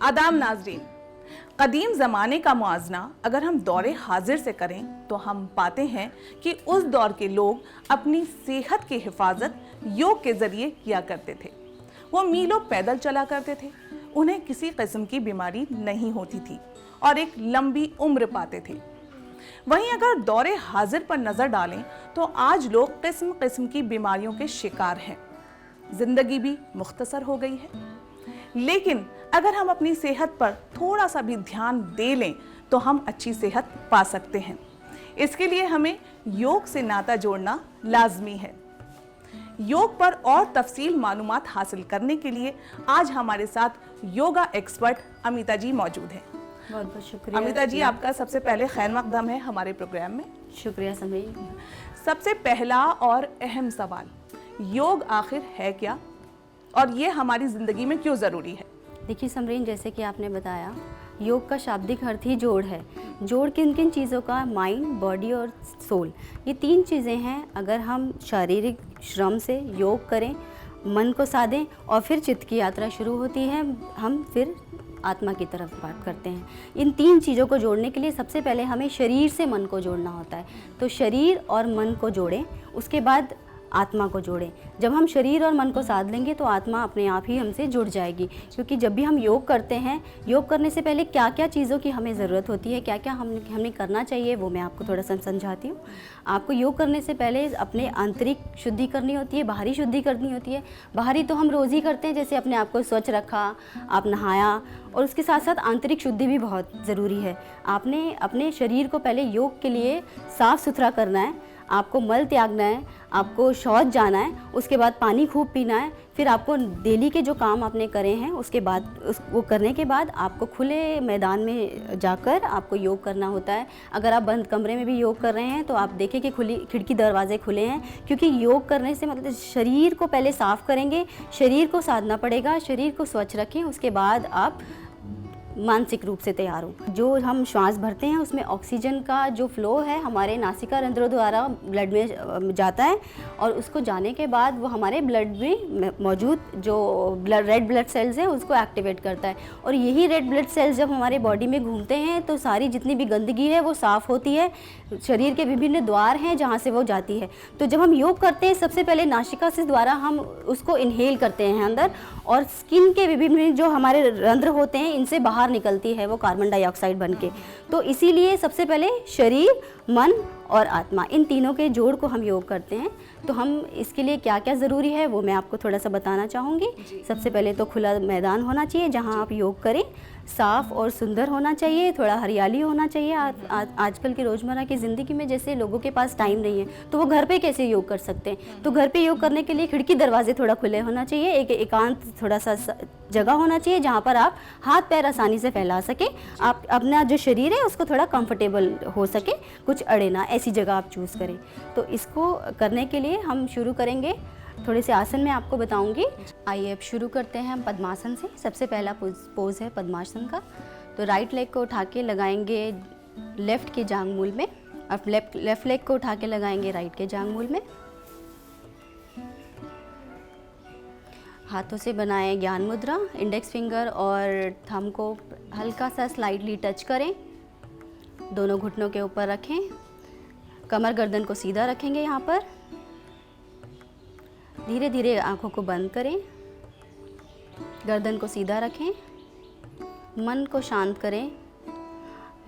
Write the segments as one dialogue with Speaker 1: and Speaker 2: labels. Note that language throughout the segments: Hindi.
Speaker 1: आदाब नाजरीन, कदीम ज़माने का मुआजना अगर हम दौरे हाजिर से करें तो हम पाते हैं कि उस दौर के लोग अपनी सेहत की हिफाजत योग के ज़रिए किया करते थे। वो मीलों पैदल चला करते थे, उन्हें किसी किस्म की बीमारी नहीं होती थी और एक लंबी उम्र पाते थे। वहीं अगर दौरे हाजिर पर नज़र डालें तो आज लोग किस्म किस्म की बीमारियों के शिकार हैं। जिंदगी भी मुख्तसर हो गई है, लेकिन अगर हम अपनी सेहत पर थोड़ा सा भी ध्यान दे लें तो हम अच्छी सेहत पा सकते हैं। इसके लिए हमें योग से नाता जोड़ना लाजमी है। योग पर और तफसील मालूमात हासिल करने के लिए आज हमारे साथ योगा एक्सपर्ट अमिता जी मौजूद हैं।
Speaker 2: बहुत बहुत शुक्रिया
Speaker 1: अमिता जी, आपका सबसे पहले खैर मकदम है हमारे प्रोग्राम में।
Speaker 2: शुक्रिया समरीन।
Speaker 1: सबसे पहला और अहम सवाल, योग आखिर है क्या और ये हमारी ज़िंदगी में क्यों ज़रूरी है?
Speaker 2: देखिए समरीन, जैसे कि आपने बताया, योग का शाब्दिक अर्थ ही जोड़ है। जोड़ किन किन चीज़ों का? माइंड, बॉडी और सोल, ये तीन चीज़ें हैं। अगर हम शारीरिक श्रम से योग करें, मन को साधें और फिर चित्त की यात्रा शुरू होती है, हम फिर आत्मा की तरफ बात करते हैं। इन तीन चीज़ों को जोड़ने के लिए सबसे पहले हमें शरीर से मन को जोड़ना होता है। तो शरीर और मन को जोड़ें, उसके बाद आत्मा को जोड़ें। जब हम शरीर और मन को साध लेंगे तो आत्मा अपने आप ही हमसे जुड़ जाएगी। क्योंकि जब भी हम योग करते हैं, योग करने से पहले क्या क्या चीज़ों की हमें ज़रूरत होती है, क्या क्या हमें करना चाहिए, वो मैं आपको थोड़ा सा समझाती हूँ। आपको योग करने से पहले अपने आंतरिक शुद्धि करनी होती है, बाहरी शुद्धि करनी होती है। बाहरी तो हम रोज़ ही करते हैं, जैसे अपने आप को स्वच्छ रखा, आप नहाया, और उसके साथ साथ आंतरिक शुद्धि भी बहुत ज़रूरी है। आपने अपने शरीर को पहले योग के लिए साफ़ सुथरा करना है। आपको मल त्यागना है, आपको शौच जाना है, उसके बाद पानी खूब पीना है। फिर आपको डेली के जो काम आपने करे हैं उसके बाद वो करने के बाद आपको खुले मैदान में जाकर आपको योग करना होता है। अगर आप बंद कमरे में भी योग कर रहे हैं तो आप देखें कि खुली खिड़की दरवाजे खुले हैं, क्योंकि योग करने से मतलब शरीर को पहले साफ़ करेंगे, शरीर को साधना पड़ेगा, शरीर को स्वच्छ रखें, उसके बाद आप मानसिक रूप से तैयार हो। जो हम श्वास भरते हैं उसमें ऑक्सीजन का जो फ्लो है हमारे नासिका रंध्रों द्वारा ब्लड में जाता है, और उसको जाने के बाद वो हमारे ब्लड में मौजूद जो रेड ब्लड सेल्स हैं उसको एक्टिवेट करता है। और यही रेड ब्लड सेल्स जब हमारे बॉडी में घूमते हैं तो सारी जितनी भी गंदगी है वो साफ़ होती है। शरीर के विभिन्न द्वार हैं जहाँ से वो जाती है। तो जब हम योग करते हैं सबसे पहले नासिका से द्वारा हम उसको इनहेल करते हैं अंदर, और स्किन के विभिन्न जो हमारे रंध्र होते हैं इनसे बाहर निकलती है वो कार्बन डाइऑक्साइड बन के। तो इसीलिए सबसे पहले शरीर, मन और आत्मा, इन तीनों के जोड़ को हम योग करते हैं। तो हम इसके लिए क्या क्या ज़रूरी है वो मैं आपको थोड़ा सा बताना चाहूँगी। सबसे पहले तो खुला मैदान होना चाहिए जहाँ आप योग करें, साफ़ और सुंदर होना चाहिए, थोड़ा हरियाली होना चाहिए। आजकल की रोज़मर्रा की ज़िंदगी में जैसे लोगों के पास टाइम नहीं है तो वो घर पे कैसे योग कर सकते हैं? तो घर पे योग करने के लिए खिड़की दरवाजे थोड़ा खुले होना चाहिए, एक एकांत थोड़ा सा जगह होना चाहिए जहाँ पर आप हाथ पैर आसानी से फैला सकें, आप अपना जो शरीर है उसको थोड़ा कंफर्टेबल हो सके, कुछ अड़े ना, ऐसी जगह आप चूज़ करें। तो इसको करने के लिए हम शुरू करेंगे, थोड़े से आसन मैं आपको बताऊंगी। आइए अब शुरू करते हैं हम पद्मासन से। सबसे पहला पोज है पद्मासन का। तो राइट लेग को उठा के लगाएंगे लेफ़्ट के जांघ में, और लेफ़्ट लेग को उठा के लगाएंगे राइट के जांघ में। हाथों से बनाएं ज्ञान मुद्रा, इंडेक्स फिंगर और थंब को हल्का सा स्लाइडली टच करें, दोनों घुटनों के ऊपर रखें, कमर गर्दन को सीधा रखेंगे। यहाँ पर धीरे धीरे आंखों को बंद करें, गर्दन को सीधा रखें, मन को शांत करें।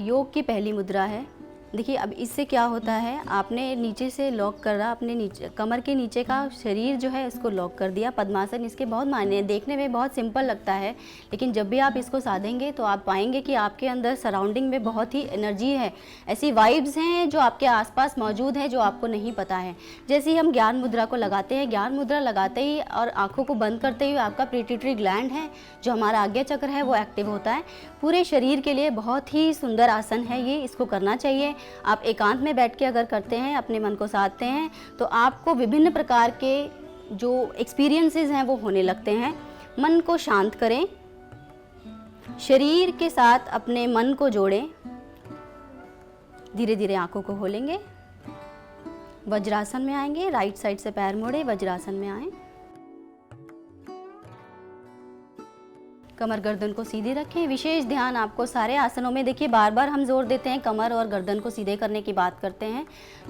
Speaker 2: योग की पहली मुद्रा है। देखिए अब इससे क्या होता है, आपने नीचे से लॉक कर रहा, अपने नीचे कमर के नीचे का शरीर जो है उसको लॉक कर दिया। पद्मासन इसके बहुत मायने हैं, देखने में बहुत सिंपल लगता है, लेकिन जब भी आप इसको साधेंगे तो आप पाएंगे कि आपके अंदर सराउंडिंग में बहुत ही एनर्जी है, ऐसी वाइब्स हैं जो आपके आसपास मौजूद है जो आपको नहीं पता है। जैसे ही हम ज्ञान मुद्रा को लगाते हैं, ज्ञान मुद्रा लगाते ही और आँखों को बंद करते हुए आपका पिट्यूटरी ग्लैंड है जो हमारा आज्ञा चक्र है वो एक्टिव होता है। पूरे शरीर के लिए बहुत ही सुंदर आसन है ये, इसको करना चाहिए। आप एकांत में बैठ के अगर करते हैं, अपने मन को साधते हैं, तो आपको विभिन्न प्रकार के जो एक्सपीरियंसेस हैं वो होने लगते हैं। मन को शांत करें, शरीर के साथ अपने मन को जोड़ें, धीरे धीरे आंखों को खोलेंगे, वज्रासन में आएंगे, राइट साइड से पैर मोड़े, वज्रासन में आएं। कमर गर्दन को सीधी रखें। विशेष ध्यान आपको सारे आसनों में, देखिए बार बार हम जोर देते हैं कमर और गर्दन को सीधे करने की बात करते हैं,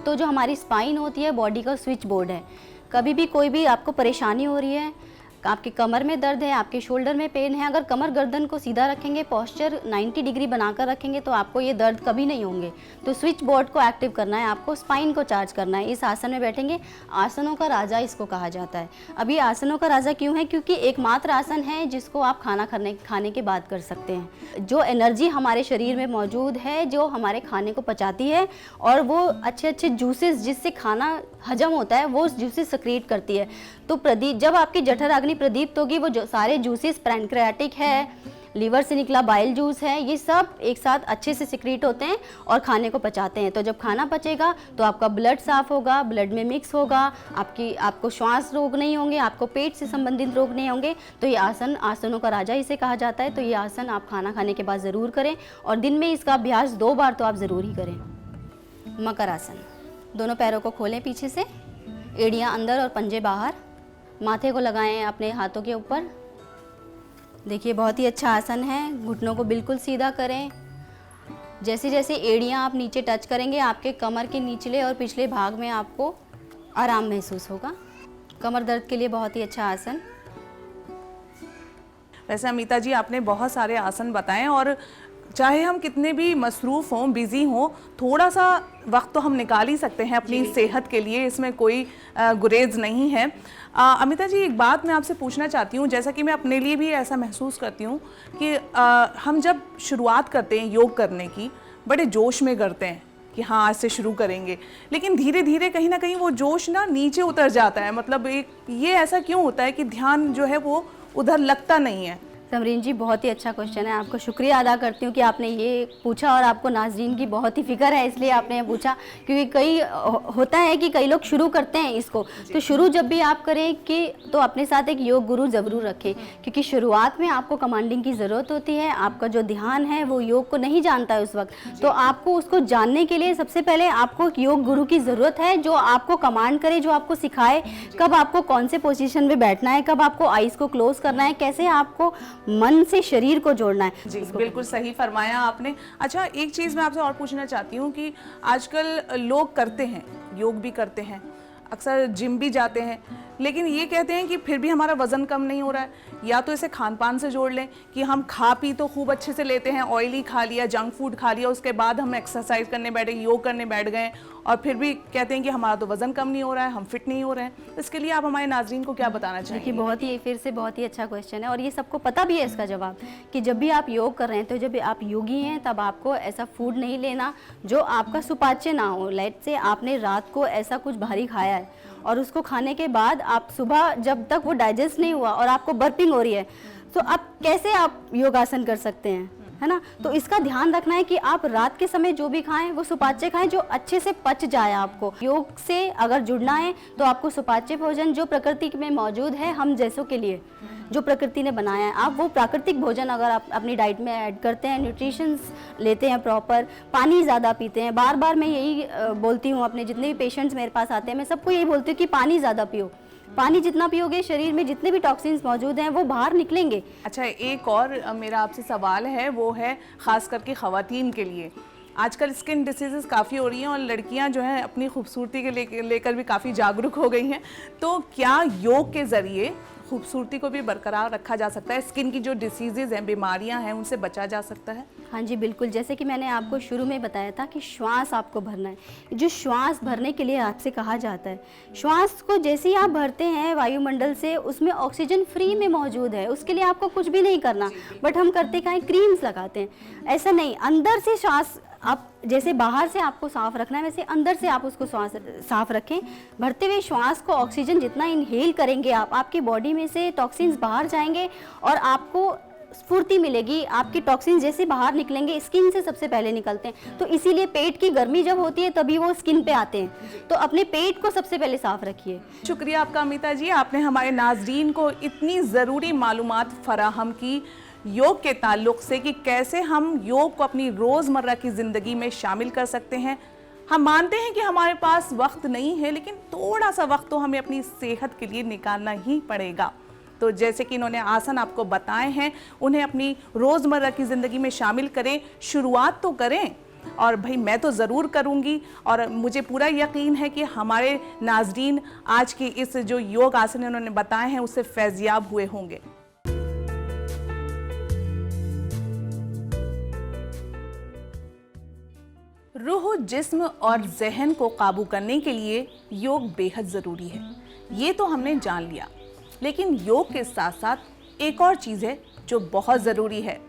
Speaker 2: तो जो हमारी स्पाइन होती है बॉडी का स्विच बोर्ड है। कभी भी कोई भी आपको परेशानी हो रही है, आपके कमर में दर्द है, आपके शोल्डर में पेन है, अगर कमर गर्दन को सीधा रखेंगे, पोस्चर 90 डिग्री बनाकर रखेंगे तो आपको ये दर्द कभी नहीं होंगे। तो स्विच बोर्ड को एक्टिव करना है, आपको स्पाइन को चार्ज करना है। इस आसन में बैठेंगे, आसनों का राजा इसको कहा जाता है। अब ये आसनों का राजा क्यों है? क्योंकि एकमात्र आसन है जिसको आप खाने के बाद कर सकते हैं। जो एनर्जी हमारे शरीर में मौजूद है, जो हमारे खाने को पचाती है और वो अच्छे अच्छे जूसेस जिससे खाना हजम होता है वो जूसेस सक्रिएट करती है। तो प्रदीप, जब आपकी जठर अग्नि प्रदीप्त होगी, वो जो सारे जूसेस, पैनक्रियाटिक है, लीवर से निकला बाइल जूस है, ये सब एक साथ अच्छे से सिक्रीट होते हैं और खाने को पचाते हैं। तो जब खाना पचेगा तो आपका ब्लड साफ होगा, ब्लड में मिक्स होगा, आपको श्वास रोग नहीं होंगे, आपको पेट से संबंधित रोग नहीं होंगे। तो ये आसन आसनों का राजा इसे कहा जाता है। तो ये आसन आप खाना खाने के बाद ज़रूर करें और दिन में इसका अभ्यास 2 बार तो आप ज़रूर ही करें। मकर आसन, दोनों पैरों को खोलें पीछे से, एड़ियाँ अंदर और पंजे बाहर, माथे को लगाएं अपने हाथों के ऊपर। देखिए बहुत ही अच्छा आसन है। घुटनों को बिल्कुल सीधा करें। जैसे जैसे एड़ियाँ आप नीचे टच करेंगे, आपके कमर के निचले और पिछले भाग में आपको आराम महसूस होगा। कमर दर्द के लिए बहुत ही अच्छा आसन।
Speaker 1: वैसे अमिता जी, आपने बहुत सारे आसन बताएं और चाहे हम कितने भी मसरूफ़ हों, बिज़ी हों, थोड़ा सा वक्त तो हम निकाल ही सकते हैं अपनी सेहत के लिए, इसमें कोई गुरेज नहीं है। अमिता जी, एक बात मैं आपसे पूछना चाहती हूँ, जैसा कि मैं अपने लिए भी ऐसा महसूस करती हूँ कि हम जब शुरुआत करते हैं योग करने की, बड़े जोश में करते हैं कि हाँ आज से शुरू करेंगे, लेकिन धीरे धीरे कहीं ना कहीं वो जोश ना नीचे उतर जाता है। मतलब ये ऐसा क्यों होता है कि ध्यान जो है वो उधर लगता नहीं है?
Speaker 2: समरीन जी, बहुत ही अच्छा क्वेश्चन है। आपको शुक्रिया अदा करती हूँ कि आपने ये पूछा और आपको नाज़रीन की बहुत ही फिक्र है, इसलिए आपने ये पूछा। क्योंकि होता है कि कई लोग शुरू करते हैं इसको, तो शुरू जब भी आप करें कि तो अपने साथ एक योग गुरु ज़रूर रखें, क्योंकि शुरुआत में आपको कमांडिंग की ज़रूरत होती है। आपका जो ध्यान है वो योग को नहीं जानता है उस वक्त, तो आपको उसको जानने के लिए सबसे पहले आपको एक योग गुरु की ज़रूरत है, जो आपको कमांड करे, जो आपको सिखाए कब आपको कौन से पोजीशन में बैठना है, कब आपको आइज़ को क्लोज करना है, कैसे आपको मन से शरीर को जोड़ना है।
Speaker 1: जी बिल्कुल सही फरमाया आपने। अच्छा, एक चीज़ मैं आपसे और पूछना चाहती हूँ कि आजकल लोग करते हैं, योग भी करते हैं, अक्सर जिम भी जाते हैं, लेकिन ये कहते हैं कि फिर भी हमारा वज़न कम नहीं हो रहा है। या तो इसे खान पान से जोड़ लें कि हम खा पी तो खूब अच्छे से लेते हैं, ऑयली खा लिया, जंक फूड खा लिया, उसके बाद हम एक्सरसाइज करने बैठे, योग करने बैठ गए और फिर भी कहते हैं कि हमारा तो वज़न कम नहीं हो रहा है, हम फिट नहीं हो रहे हैं। इसके लिए आप हमारे नाज़रीन को क्या बताना चाहिए?
Speaker 2: देखिए बहुत ही अच्छा क्वेश्चन है और ये सबको पता भी है इसका जवाब, कि जब भी आप योग कर रहे हैं, तो जब आप योगी हैं तब आपको ऐसा फूड नहीं लेना जो आपका सुपाच्य ना हो। लेट से आपने रात को ऐसा कुछ भारी खाया है और उसको खाने के बाद आप सुबह जब तक वो डाइजेस्ट नहीं हुआ और आपको बर्पिंग हो रही है, तो अब कैसे आप योगासन कर सकते हैं, है ना? तो इसका ध्यान रखना है कि आप रात के समय जो भी खाएं वो सुपाच्य खाएं, जो अच्छे से पच जाए। आपको योग से अगर जुड़ना है तो आपको सुपाच्य भोजन जो प्रकृति में मौजूद है, हम जैसों के लिए जो प्रकृति ने बनाया है, आप वो प्राकृतिक भोजन अगर आप अपनी डाइट में ऐड करते हैं, न्यूट्रिशंस लेते हैं, प्रॉपर पानी ज़्यादा पीते हैं। बार बार मैं यही बोलती हूँ, अपने जितने भी पेशेंट्स मेरे पास आते हैं, मैं सबको यही बोलती हूँ कि पानी ज़्यादा पियो। पानी जितना पियोगे, शरीर में जितने भी टॉक्सिन्स मौजूद हैं वो बाहर निकलेंगे।
Speaker 1: अच्छा, एक और मेरा आपसे सवाल है, वो है ख़ास करके ख़वातीन के लिए। आजकल स्किन डिसीज़ेज़ काफ़ी हो रही हैं और लड़कियां जो हैं अपनी खूबसूरती के लेकर भी काफ़ी जागरूक हो गई हैं। तो क्या योग के ज़रिए खूबसूरती को भी बरकरार रखा जा सकता है? स्किन की जो डिसीज़ेज़ हैं, बीमारियां हैं, उनसे बचा जा सकता है?
Speaker 2: हाँ जी बिल्कुल, जैसे कि मैंने आपको शुरू में बताया था कि श्वास आपको भरना है। जो श्वास भरने के लिए आपसे कहा जाता है, श्वास को जैसे ही आप भरते हैं वायुमंडल से, उसमें ऑक्सीजन फ्री में मौजूद है, उसके लिए आपको कुछ भी नहीं करना। बट हम करते क्या है, क्रीम्स लगाते हैं। ऐसा नहीं, अंदर से श्वास आप जैसे बाहर से आपको साफ रखना है, वैसे अंदर से आप उसको साफ रखें। भरते हुए श्वास को ऑक्सीजन जितना इनहेल करेंगे आप, आपकी बॉडी में से टॉक्सिन्स बाहर जाएंगे और आपको स्फूर्ति मिलेगी। आपकी टॉक्सिन्स जैसे बाहर निकलेंगे, स्किन से सबसे पहले निकलते हैं, तो इसीलिए पेट की गर्मी जब होती है तभी वो स्किन पे आते हैं। तो अपने पेट को सबसे पहले साफ रखिए।
Speaker 1: शुक्रिया आपका अमिता जी, आपने हमारे नाजरीन को इतनी ज़रूरी मालूमात फराहम की योग के ताल्लुक़ से कि कैसे हम योग को अपनी रोज़मर्रा की ज़िंदगी में शामिल कर सकते हैं। हम मानते हैं कि हमारे पास वक्त नहीं है, लेकिन थोड़ा सा वक्त तो हमें अपनी सेहत के लिए निकालना ही पड़ेगा। तो जैसे कि इन्होंने आसन आपको बताए हैं, उन्हें अपनी रोज़मर्रा की ज़िंदगी में शामिल करें, शुरुआत तो करें। और भाई मैं तो ज़रूर करूँगी, और मुझे पूरा यकीन है कि हमारे नाज़रीन आज की इस जो योग आसन इन्होंने बताए हैं उससे फैज़याब हुए होंगे। रूह, जिस्म और जहन को काबू करने के लिए योग बेहद ज़रूरी है, ये तो हमने जान लिया। लेकिन योग के साथ साथ एक और चीज़ है जो बहुत ज़रूरी है।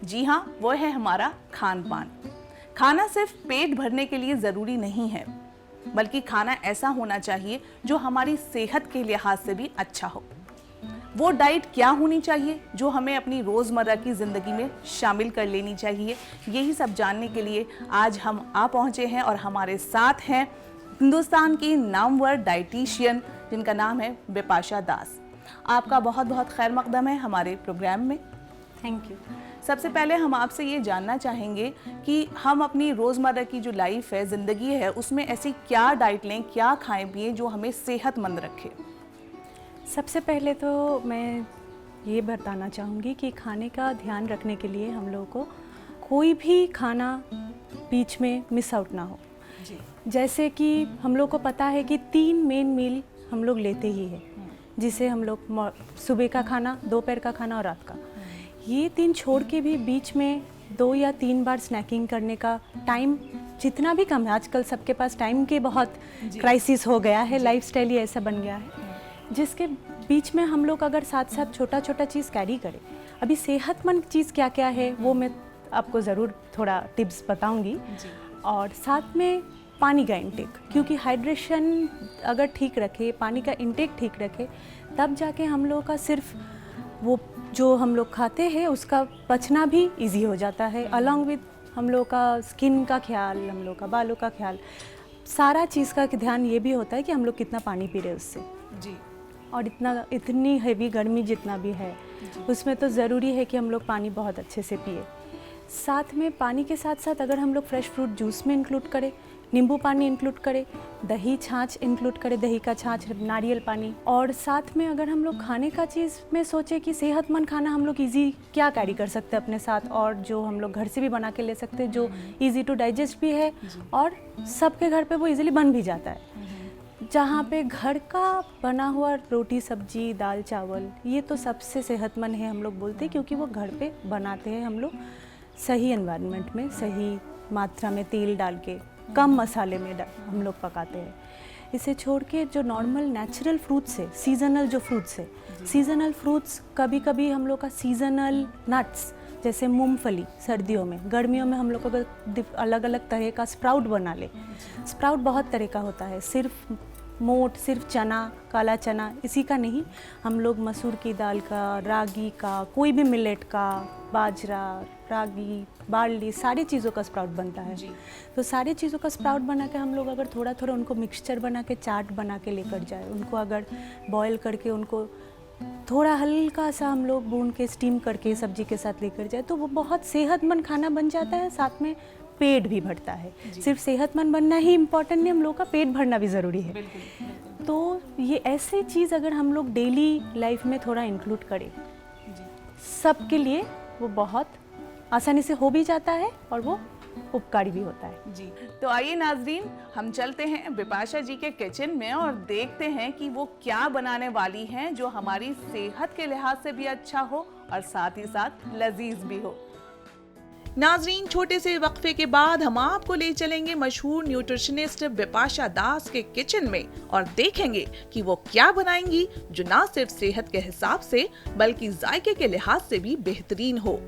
Speaker 1: जी हाँ, वो है हमारा खान पान। खाना सिर्फ पेट भरने के लिए ज़रूरी नहीं है, बल्कि खाना ऐसा होना चाहिए जो हमारी सेहत के लिहाज से भी अच्छा हो। वो डाइट क्या होनी चाहिए जो हमें अपनी रोज़मर्रा की ज़िंदगी में शामिल कर लेनी चाहिए, यही सब जानने के लिए आज हम आ पहुँचे हैं। और हमारे साथ हैं हिंदुस्तान की नामवर डाइटिशियन जिनका नाम है बिपाशा दास। आपका बहुत बहुत खैर मकदम है हमारे प्रोग्राम में।
Speaker 3: Thank you.
Speaker 1: सबसे पहले हम आपसे ये जानना चाहेंगे कि हम अपनी रोज़मर्रा की जो लाइफ है, ज़िंदगी है, उसमें ऐसी क्या डाइट लें, क्या खाएं पिएं जो हमें सेहतमंद रखे।
Speaker 3: सबसे पहले तो मैं ये बताना चाहूँगी कि खाने का ध्यान रखने के लिए हम लोगों को कोई भी खाना बीच में मिस आउट ना हो।
Speaker 1: जी।
Speaker 3: जैसे कि हम लोग को पता है कि 3 मेन मील हम लोग लेते ही हैं, जिसे हम लोग सुबह का खाना, दोपहर का खाना और रात का। ये 3 छोड़ के भी बीच में 2 या 3 बार स्नैकिंग करने का टाइम जितना भी कम है। आजकल सबके पास टाइम के बहुत क्राइसिस हो गया है, लाइफस्टाइल ही ऐसा बन गया है, जिसके बीच में हम लोग अगर साथ साथ छोटा छोटा चीज़ कैरी करें। अभी सेहतमंद चीज़ क्या क्या है वो मैं आपको ज़रूर थोड़ा टिप्स बताऊंगी। और साथ में पानी का इंटेक, क्योंकि हाइड्रेशन अगर ठीक रखे, पानी का इंटेक ठीक रखे, तब जाके हम लोगों का सिर्फ वो जो हम लोग खाते हैं उसका पचना भी इजी हो जाता है। अलॉन्ग विद हम लोग का स्किन का ख्याल, हम लोग का बालों का ख्याल, सारा चीज़ का ध्यान ये भी होता है कि हम लोग कितना पानी पी रहे हैं उससे।
Speaker 1: जी।
Speaker 3: और इतनी हैवी गर्मी जितना भी है उसमें तो ज़रूरी है कि हम लोग पानी बहुत अच्छे से पिए। साथ में पानी के साथ साथ अगर हम लोग फ्रेश फ्रूट जूस में इंक्लूड करें, नींबू पानी इंक्लूड करें, दही छाछ इंक्लूड करें, दही का छाछ, नारियल पानी। और साथ में अगर हम लोग खाने का चीज़ में सोचें कि सेहतमंद खाना हम लोग इजी क्या कैरी कर सकते हैं अपने साथ, और जो हम लोग घर से भी बना के ले सकते हैं, जो इजी टू डाइजेस्ट भी है और सबके घर पे वो इजीली बन भी जाता है। जहाँ पे घर का बना हुआ रोटी, सब्जी, दाल, चावल, ये तो सबसे सेहतमंद है हम लोग बोलते हैं, क्योंकि वो घर पे बनाते हैं हम लोग सही एनवायरनमेंट में, सही मात्रा में तेल डाल के, कम मसाले में हम लोग पकाते हैं। इसे छोड़ के जो नॉर्मल नेचुरल फ्रूट्स है, सीजनल जो फ्रूट्स है, सीजनल फ्रूट्स, कभी कभी हम लोग का सीजनल नट्स जैसे मूंगफली सर्दियों में, गर्मियों में हम लोग अगर अलग अलग तरह का स्प्राउट बना ले। स्प्राउट बहुत तरह का होता है, सिर्फ मोट, सिर्फ चना, काला चना, इसी का नहीं, हम लोग मसूर की दाल का, रागी का, कोई भी मिलेट का, बाजरा, रागी, बार्ली, सारी चीज़ों का स्प्राउट बनता है। तो सारी चीज़ों का स्प्राउट बना के हम लोग अगर थोड़ा थोड़ा उनको मिक्सचर बना के चाट बना के लेकर जाए, उनको अगर बॉयल करके उनको थोड़ा हल्का सा हम लोग भून के स्टीम करके सब्जी के साथ लेकर जाए, तो वो बहुत सेहतमंद खाना बन जाता है। साथ में पेट भी भरता है। सिर्फ सेहतमंद बनना ही इम्पोर्टेंट नहीं, हम लोग का पेट भरना भी ज़रूरी है। तो ये ऐसे चीज़ अगर हम लोग डेली लाइफ में थोड़ा इंक्लूड करें, सबके लिए वो बहुत आसानी से हो भी जाता है और वो उपकारी भी होता है।
Speaker 1: जी, तो आइए नाजरीन, हम चलते हैं बिपाशा जी के किचन में और देखते हैं कि वो क्या बनाने वाली हैं जो हमारी सेहत के लिहाज से भी अच्छा हो और साथ ही साथ लजीज भी हो। नाजरीन, छोटे से वक्फे के बाद हम आपको ले चलेंगे मशहूर न्यूट्रिशनिस्ट बिपाशा दास के किचन में और देखेंगे कि वो क्या बनाएंगी जो ना सिर्फ सेहत के हिसाब से बल्कि जायके के लिहाज से भी बेहतरीन हो।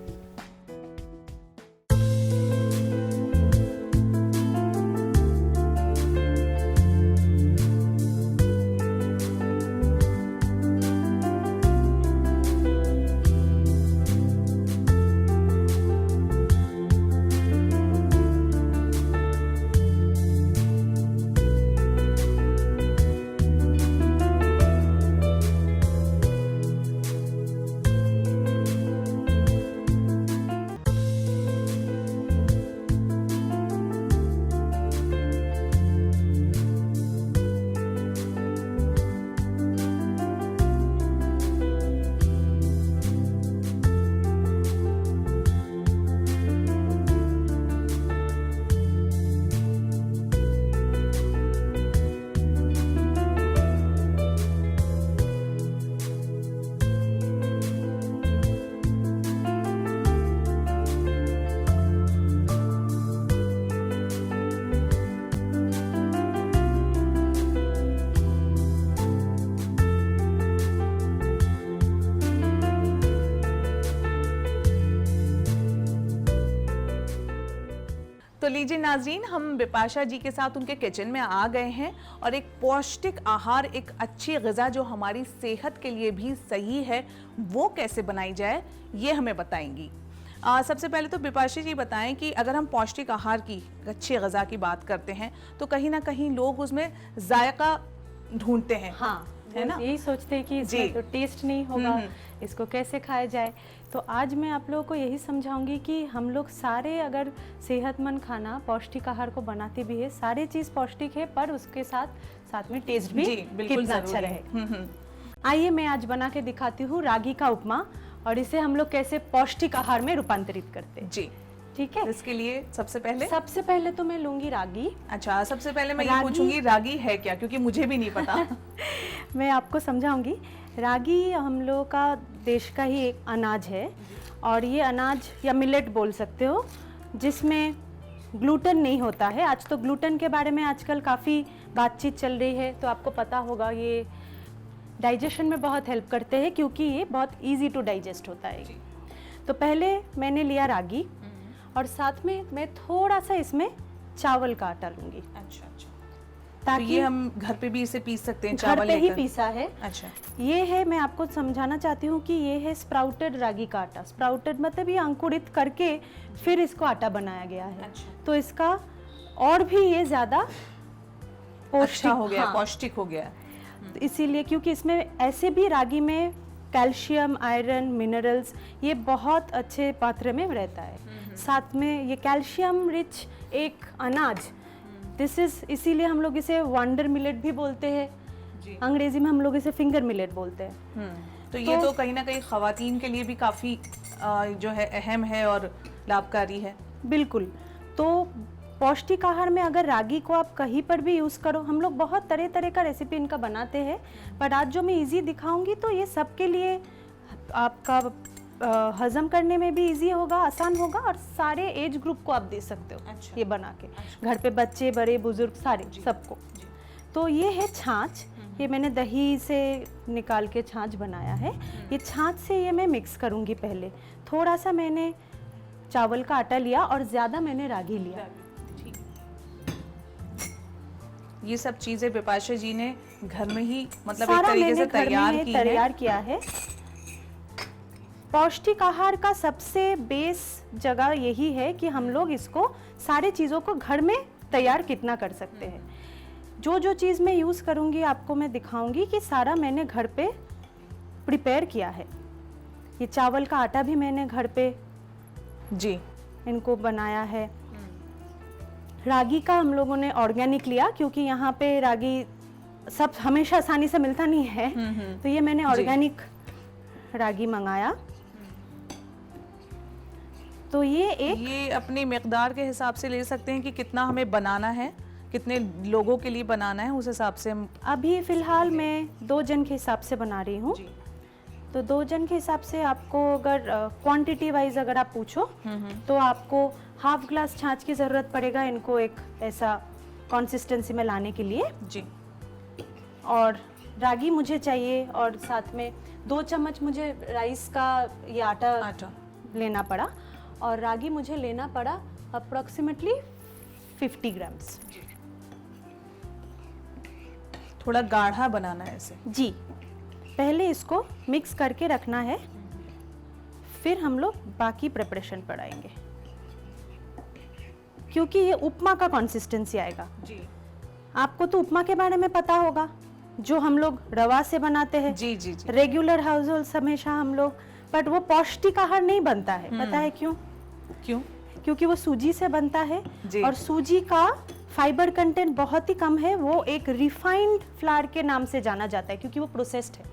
Speaker 1: तो लीजिए नाज़रीन, हम बिपाशा जी के साथ उनके किचन में आ गए हैं और एक पौष्टिक आहार, एक अच्छी ग़िज़ा जो हमारी सेहत के लिए भी सही है, वो कैसे बनाई जाए ये हमें बताएंगी। सबसे पहले तो बिपाशा जी बताएं कि अगर हम पौष्टिक आहार की, अच्छी ग़िज़ा की बात करते हैं तो कहीं ना कहीं लोग उसमें जायका ढूंढते हैं।
Speaker 3: हाँ,
Speaker 1: है ना?
Speaker 3: यही सोचते हैं कि इसमें तो टेस्ट नहीं होगा, इसको कैसे खाया जाए। तो आज मैं आप लोगों को यही समझाऊंगी कि हम लोग सारे अगर सेहतमंद खाना, पौष्टिक आहार को बनाते भी है, सारे चीज़ पौष्टिक है, पर उसके साथ में टेस्ट भी कितना अच्छा रहे। आइए मैं आज बना के दिखाती हूँ रागी का उपमा, और इसे हम लोग कैसे पौष्टिक आहार में रूपांतरित करते हैं।
Speaker 1: जी,
Speaker 3: ठीक है।
Speaker 1: इसके लिए सबसे पहले
Speaker 3: तो मैं लूंगी रागी।
Speaker 1: अच्छा, सबसे पहले मैं ये पूछूंगी रागी है क्या, क्योंकि मुझे भी नहीं पता।
Speaker 3: मैं आपको समझाऊंगी। रागी हम लोगों का देश का ही एक अनाज है, और ये अनाज या मिलेट बोल सकते हो, जिसमें ग्लूटेन नहीं होता है। आज तो ग्लूटेन के बारे में आजकल काफ़ी बातचीत चल रही है, तो आपको पता होगा ये डाइजेशन में बहुत हेल्प करते हैं, क्योंकि ये बहुत इजी टू डाइजेस्ट होता है। तो पहले मैंने लिया रागी, और साथ में मैं थोड़ा सा इसमें चावल का आटा लूंगी।
Speaker 1: अच्छा अच्छा,
Speaker 3: ताकि
Speaker 1: तो ये हम घर पे भी इसे पीस सकते हैं,
Speaker 3: घर
Speaker 1: चावल
Speaker 3: पे ही
Speaker 1: लेकर?
Speaker 3: पीसा है।
Speaker 1: अच्छा,
Speaker 3: ये है, मैं आपको समझाना चाहती हूँ कि ये है स्प्राउटेड रागी का आटा। स्प्राउटेड मतलब ये अंकुरित करके फिर इसको आटा बनाया गया है।
Speaker 1: अच्छा।
Speaker 3: तो इसका और भी ये ज़्यादा
Speaker 1: अच्छा हो गया,
Speaker 3: हाँ,
Speaker 1: पौष्टिक हो गया।
Speaker 3: तो इसीलिए, क्योंकि इसमें ऐसे भी रागी में कैल्शियम, आयरन, मिनरल्स ये बहुत अच्छे मात्रा में रहता है। साथ में ये कैल्शियम रिच एक अनाज, दिस इज, इसीलिए हम लोग इसे वंडर मिलेट भी बोलते हैं। अंग्रेजी में हम लोग इसे फिंगर मिलेट बोलते हैं।
Speaker 1: तो ये तो कहीं ना कहीं खवातीन के लिए भी काफ़ी जो है अहम है और लाभकारी है।
Speaker 3: बिल्कुल। तो पौष्टिक आहार में अगर रागी को आप कहीं पर भी यूज़ करो, हम लोग बहुत तरह तरह का रेसिपी इनका बनाते हैं, पर आज जो मैं इजी दिखाऊंगी तो ये सबके लिए आपका हजम करने में भी इजी होगा, आसान होगा, और सारे एज ग्रुप को आप दे सकते हो।
Speaker 1: अच्छा।
Speaker 3: ये बना के घर पे बच्चे, बड़े, बुजुर्ग, सारे सबको। तो ये है छाछ। ये मैंने दही से निकाल के छाछ बनाया है। ये छाछ से ये मैं मिक्स करूँगी। पहले थोड़ा सा मैंने चावल का आटा लिया और ज़्यादा मैंने रागी लिया।
Speaker 1: ये सब चीज़ें बिपाशा जी ने घर में ही, मतलब एक
Speaker 3: सारा
Speaker 1: तरीके से
Speaker 3: मैंने तैयार किया है। पौष्टिक आहार का सबसे बेस जगह यही है कि हम लोग इसको सारे चीज़ों को घर में तैयार कितना कर सकते हैं। जो जो चीज़ मैं यूज़ करूँगी आपको मैं दिखाऊंगी कि सारा मैंने घर पे प्रिपेयर किया है। ये चावल का आटा भी मैंने घर पे
Speaker 1: जी
Speaker 3: इनको बनाया है। रागी का हम लोगों ने ऑर्गेनिक लिया, क्योंकि यहाँ पे रागी सब हमेशा आसानी से मिलता नहीं है। तो ये मैंने ऑर्गेनिक रागी मंगाया। तो ये
Speaker 1: अपनी मिकदार के हिसाब से ले सकते हैं कि कितना हमें बनाना है, कितने लोगों के लिए बनाना है, उस हिसाब से हम।
Speaker 3: अभी फ़िलहाल मैं 2 जन के हिसाब से बना रही हूँ। तो 2 जन के हिसाब से आपको अगर क्वांटिटी वाइज अगर आप पूछो तो आपको हाफ ग्लास छाछ की ज़रूरत पड़ेगा इनको एक ऐसा कंसिस्टेंसी में लाने के लिए।
Speaker 1: जी।
Speaker 3: और रागी मुझे चाहिए, और साथ में 2 चम्मच मुझे राइस का ये आटा लेना पड़ा, और रागी मुझे लेना पड़ा अप्रोक्सीमेटली 50 ग्राम्स।
Speaker 1: थोड़ा गाढ़ा बनाना है इसे।
Speaker 3: जी, पहले इसको मिक्स करके रखना है, फिर हम लोग बाकी प्रिपरेशन पर आएंगे, क्योंकि ये उपमा का कंसिस्टेंसी आएगा।
Speaker 1: जी।
Speaker 3: आपको तो उपमा के बारे में पता होगा, जो हम लोग रवा से बनाते हैं।
Speaker 1: जी जी जी।
Speaker 3: रेगुलर हाउस होल्ड हमेशा हम लोग, बट वो पौष्टिक आहार नहीं बनता है। पता है क्यों? क्योंकि वो सूजी से बनता है, और सूजी का फाइबर कंटेंट बहुत ही कम है। वो एक रिफाइंड फ्लावर के नाम से जाना जाता है, क्योंकि वो प्रोसेस्ड है।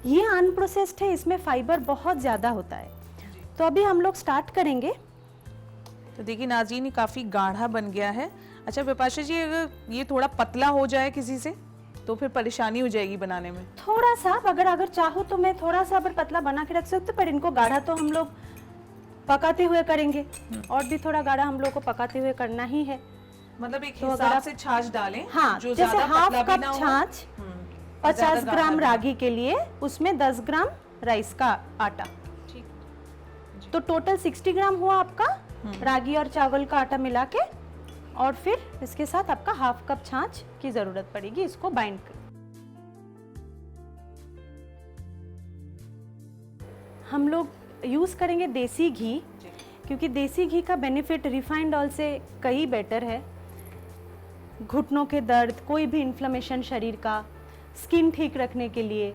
Speaker 3: ये अनप्रोसेस्ड है, इसमें फाइबर बहुत ज़्यादा होता है। तो अभी हम लोग स्टार्ट करेंगे।
Speaker 1: तो देखिए नाज़रीन, ये काफ़ी गाढ़ा बन गया है। अच्छा बिपाशा जी, अगर ये थोड़ा पतला हो जाए किसी से तो फिर परेशानी हो जाएगी बनाने में।
Speaker 3: थोड़ा सा अगर चाहो तो मैं थोड़ा सा अगर पतला बना के रख सकते, पर इनको गाढ़ा तो हम लोग पकाते हुए करेंगे, और भी थोड़ा गाढ़ा हम लोग को पकाते हुए करना ही है।
Speaker 1: मतलब एक हिसाब से छाछ डालें।
Speaker 3: हाँ,
Speaker 1: जो
Speaker 3: जैसे हाफ कप
Speaker 1: छाछ,
Speaker 3: छाछ 50 ग्राम रागी के लिए, उसमें 10 ग्राम राइस का आटा, तो टोटल 60 ग्राम हुआ आपका रागी और चावल का आटा मिला के, और फिर इसके साथ आपका हाफ कप छाछ की ज़रूरत पड़ेगी इसको बाइंड कर। हम लोग यूज़ करेंगे देसी घी, क्योंकि देसी घी का बेनिफिट रिफाइंड ऑयल से कई बेटर है। घुटनों के दर्द, कोई भी इन्फ्लेमेशन शरीर का, स्किन ठीक रखने के लिए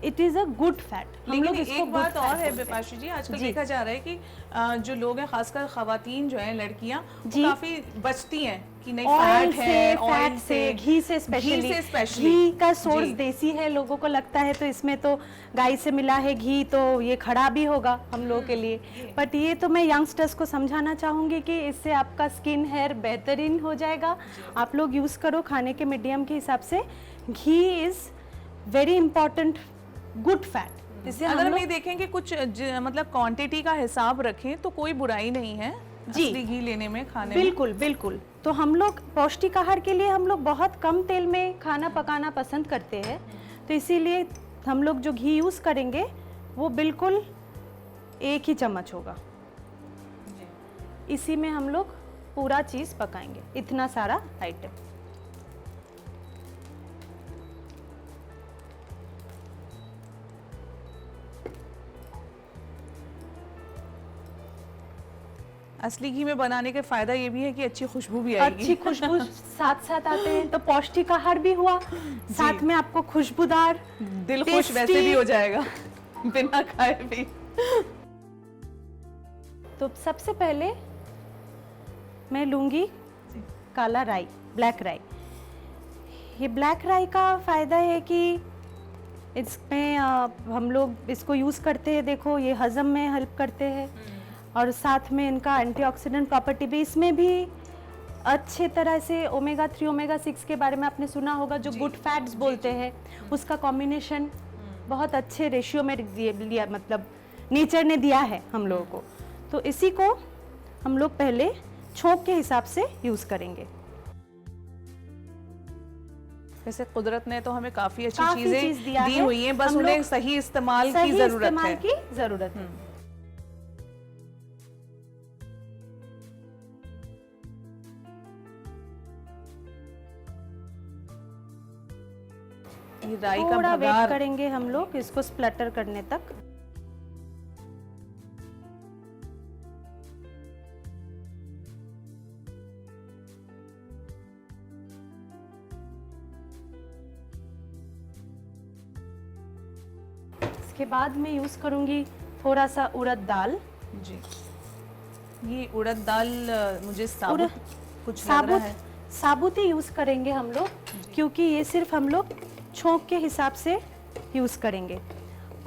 Speaker 3: it is a good fat.
Speaker 1: लेकिन एक बात और है बिपाशा जी, आजकल देखा जा रहा है कि जो लोग हैं, खासकर खवातीन जो हैं, लड़कियां, वो काफी बचती हैं कि नहीं
Speaker 3: ऑयल
Speaker 1: फैट है,
Speaker 3: से,
Speaker 1: ऑयल
Speaker 3: फैट से, घी से स्पेशली। घी का सोर्स देसी है, लोगों को लगता है तो इसमें तो गाय से मिला है घी, तो ये खराब ही होगा हम लोगों के लिए। बट ये तो मैं यंगस्टर्स को समझाना चाहूँगी कि इससे आपका स्किन हेयर बेहतरीन हो जाएगा। आप लोग यूज़ करो खाने के मीडियम के हिसाब से। Ghee is very important good fat. इससे
Speaker 1: अगर हम ये देखें कि कुछ मतलब क्वांटिटी का हिसाब रखें तो कोई बुराई नहीं है असली घी लेने में, खाने में।
Speaker 3: बिल्कुल बिल्कुल। तो हम लोग पौष्टिक आहार के लिए हम लोग बहुत कम तेल में खाना पकाना पसंद करते हैं, तो इसीलिए हम लोग जो घी यूज़ करेंगे वो बिल्कुल 1 ही चम्मच होगा। इसी में हम लोग पूरा चीज़ पकाएंगे, इतना सारा आइटम।
Speaker 1: असली घी में बनाने का फायदा ये भी है कि अच्छी खुशबू भी आएगी।
Speaker 3: अच्छी खुशबू साथ साथ आते हैं, तो पौष्टिक आहार भी हुआ, साथ में आपको खुशबूदार,
Speaker 1: दिल खुश वैसे भी हो जाएगा बिना खाए भी।
Speaker 3: तो सबसे पहले मैं लूँगी काला राई, ब्लैक राई। ये ब्लैक राई का फ़ायदा है कि इसमें हम लोग इसको यूज़ करते हैं, देखो ये हज़म में हेल्प करते हैं, और साथ में इनका एंटीऑक्सीडेंट प्रॉपर्टी भी, इसमें भी अच्छे तरह से ओमेगा 3 ओमेगा 6 के बारे में आपने सुना होगा, जो गुड फैट्स बोलते हैं, उसका कॉम्बिनेशन बहुत अच्छे रेशियो में लिया, मतलब नेचर ने दिया है हम लोगों को। तो इसी को हम लोग पहले छोंक के हिसाब से यूज़ करेंगे।
Speaker 1: वैसे कुदरत ने तो हमें काफ़ी अच्छी
Speaker 3: काफ़ी चीज़ दिया
Speaker 1: दी
Speaker 3: है,
Speaker 1: हुई हैं, बस
Speaker 3: हम
Speaker 1: उन्हें
Speaker 3: लोग
Speaker 1: सही इस्तेमाल
Speaker 3: सही
Speaker 1: की ज़रूरत
Speaker 3: इस्तेमाल
Speaker 1: है।
Speaker 3: की ज़रूरत है।
Speaker 1: ये राई का
Speaker 3: थोड़ा वेट
Speaker 1: भगार
Speaker 3: करेंगे हम लोग इसको स्प्लटर करने तक। इसके बाद मैं यूज़ करूँगी थोड़ा सा उड़द दाल।
Speaker 1: जी, ये उड़द दाल मुझे साबुत कुछ लग रहा है।
Speaker 3: साबुत ही यूज़ करेंगे हम लोग, क्योंकि ये सिर्फ हम लोग छोंक के हिसाब से यूज़ करेंगे,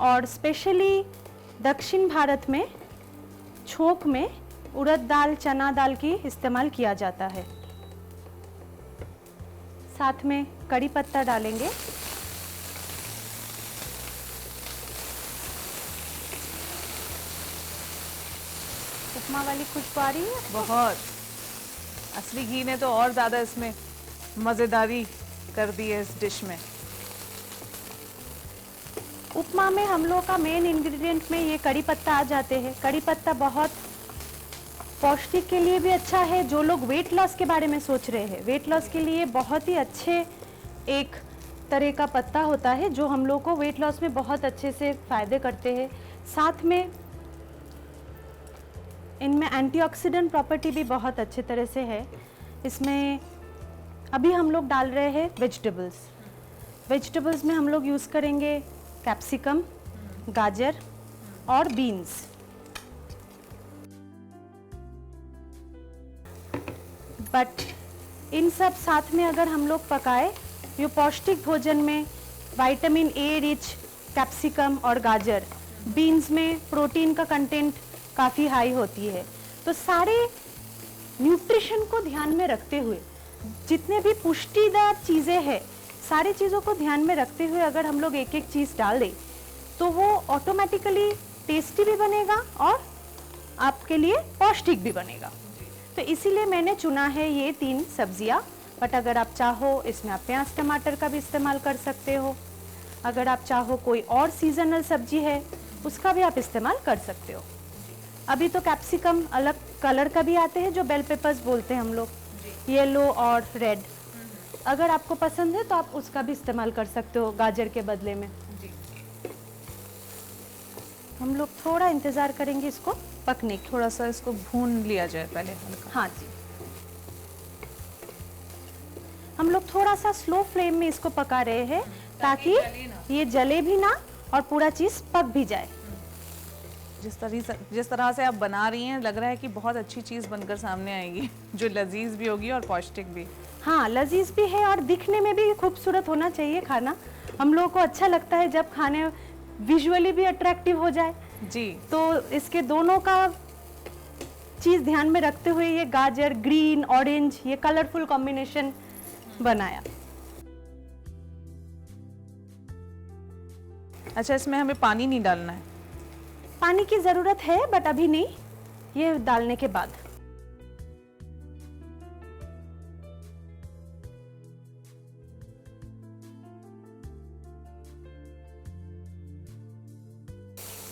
Speaker 3: और स्पेशली दक्षिण भारत में छोंक में उड़द दाल, चना दाल की इस्तेमाल किया जाता है। साथ में कड़ी पत्ता डालेंगे, उपमा वाली खुशबू आ रही है
Speaker 1: बहुत। असली घी ने तो और ज़्यादा इसमें मज़ेदारी कर दी है इस डिश में।
Speaker 3: उपमा में हम लोग का मेन इंग्रेडिएंट में ये कड़ी पत्ता आ जाते हैं। कड़ी पत्ता बहुत पौष्टिक के लिए भी अच्छा है। जो लोग वेट लॉस के बारे में सोच रहे हैं, वेट लॉस के लिए बहुत ही अच्छे एक तरह का पत्ता होता है, जो हम लोग को वेट लॉस में बहुत अच्छे से फ़ायदे करते हैं। साथ में इनमें एंटीऑक्सीडेंट प्रॉपर्टी भी बहुत अच्छे तरह से है। इसमें अभी हम लोग डाल रहे हैं वेजिटेबल्स। वेजिटेबल्स में हम लोग यूज़ करेंगे कैप्सिकम, गाजर और बीन्स। बट इन सब साथ में अगर हम लोग पकाए, ये पौष्टिक भोजन में विटामिन ए रिच कैप्सिकम और गाजर, बीन्स में प्रोटीन का कंटेंट काफ़ी हाई होती है। तो सारे न्यूट्रिशन को ध्यान में रखते हुए, जितने भी पुष्टिदार चीज़ें हैं, सारी चीज़ों को ध्यान में रखते हुए अगर हम लोग एक एक चीज़ डाल दें, तो वो ऑटोमेटिकली टेस्टी भी बनेगा और आपके लिए पौष्टिक भी बनेगा। तो इसीलिए मैंने चुना है ये 3 सब्जियां। बट अगर आप चाहो इसमें आप प्याज टमाटर का भी इस्तेमाल कर सकते हो। अगर आप चाहो कोई और सीजनल सब्जी है, उसका भी आप इस्तेमाल कर सकते हो। अभी तो कैप्सिकम अलग कलर का भी आते हैं जो बेल पेपर्स बोलते हैं हम लोग, येलो और रेड। अगर आपको पसंद है तो आप उसका भी इस्तेमाल कर सकते हो गाजर के बदले में। हम लोग थोड़ा इंतज़ार करेंगे इसको पकने की।
Speaker 1: थोड़ा सा इसको भून लिया जाए पहले हल्का।
Speaker 3: हाँ जी, हम लोग थोड़ा सा स्लो फ्लेम में इसको पका रहे हैं ताकि ये जले भी ना और पूरा चीज़ पक भी जाए।
Speaker 1: जिस तरह से आप बना रही हैं, लग रहा है कि बहुत अच्छी चीज़ बनकर सामने आएगी जो लजीज भी होगी और पौष्टिक भी।
Speaker 3: हाँ, लजीज भी है और दिखने में भी खूबसूरत होना चाहिए खाना। हम लोगों को अच्छा लगता है जब खाने विजुअली भी अट्रैक्टिव हो जाए
Speaker 1: जी।
Speaker 3: तो इसके दोनों का चीज़ ध्यान में रखते हुए ये गाजर, ग्रीन, ऑरेंज, ये कलरफुल कॉम्बिनेशन बनाया।
Speaker 1: अच्छा, इसमें हमें पानी नहीं डालना है?
Speaker 3: पानी की ज़रूरत है बट अभी नहीं, ये डालने के बाद।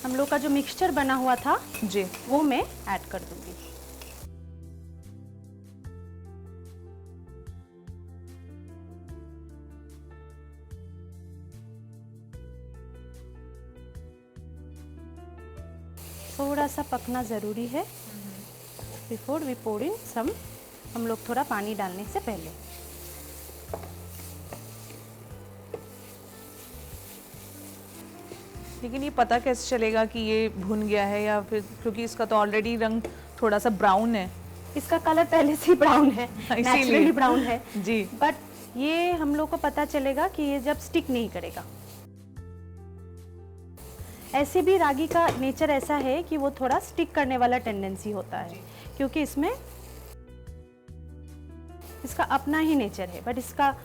Speaker 3: हम लोग का जो मिक्सचर बना हुआ था
Speaker 1: जी,
Speaker 3: वो मैं ऐड कर दूंगी। थोड़ा सा पकना ज़रूरी है बिफोर वी पोर इन सम, हम लोग थोड़ा पानी डालने से पहले।
Speaker 1: लेकिन ये पता कैसे चलेगा कि ये भुन गया है या फिर, क्योंकि इसका तो ऑलरेडी रंग थोड़ा सा ब्राउन है।
Speaker 3: इसका कलर पहले से ही ब्राउन है,
Speaker 1: इसीलिए।
Speaker 3: नेचुरली ब्राउन है
Speaker 1: जी।
Speaker 3: बट ये हम लोग को पता चलेगा कि ये जब स्टिक नहीं करेगा। ऐसे भी रागी का नेचर ऐसा है कि वो थोड़ा स्टिक करने वाला टेंडेंसी होता है क्योंकि इसमें इसका अपना ही नेचर है, बट इसका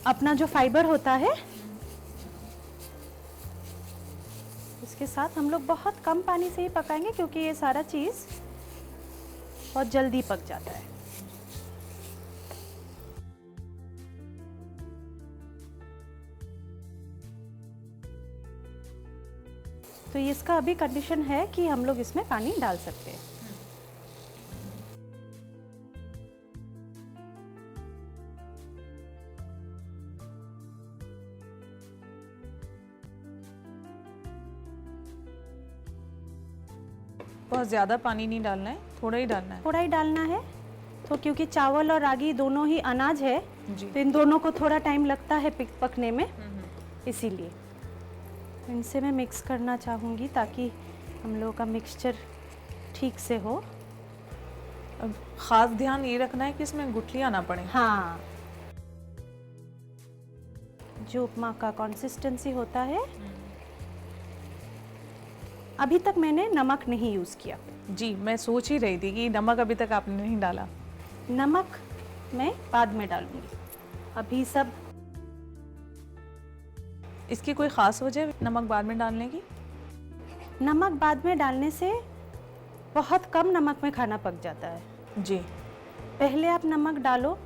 Speaker 3: अपना जो फाइबर होता है इसके साथ हम लोग बहुत कम पानी से ही पकाएंगे क्योंकि ये सारा चीज़ बहुत जल्दी पक जाता है। तो इसका अभी कंडीशन है कि हम लोग इसमें पानी डाल सकते हैं।
Speaker 1: बहुत ज़्यादा पानी नहीं डालना है, थोड़ा ही डालना है।
Speaker 3: थोड़ा ही डालना है तो क्योंकि चावल और रागी दोनों ही अनाज है
Speaker 1: जी।
Speaker 3: तो इन दोनों को थोड़ा टाइम लगता है पकने में, इसीलिए इनसे मैं मिक्स करना चाहूँगी ताकि हम लोगों का मिक्सचर ठीक से हो।
Speaker 1: अब ख़ास ध्यान ये रखना है कि इसमें गुठलियाँ ना पड़े।
Speaker 3: हाँ, जो उपमा का कंसिस्टेंसी होता है, अभी तक मैंने नमक नहीं यूज़ किया।
Speaker 1: जी, मैं सोच ही रही थी कि नमक अभी तक आपने नहीं डाला।
Speaker 3: नमक मैं बाद में डालूंगी, अभी सब।
Speaker 1: इसकी कोई ख़ास वजह नमक बाद में डालने की?
Speaker 3: नमक बाद में डालने से बहुत कम नमक में खाना पक जाता है।
Speaker 1: जी।
Speaker 3: पहले आप नमक डालो,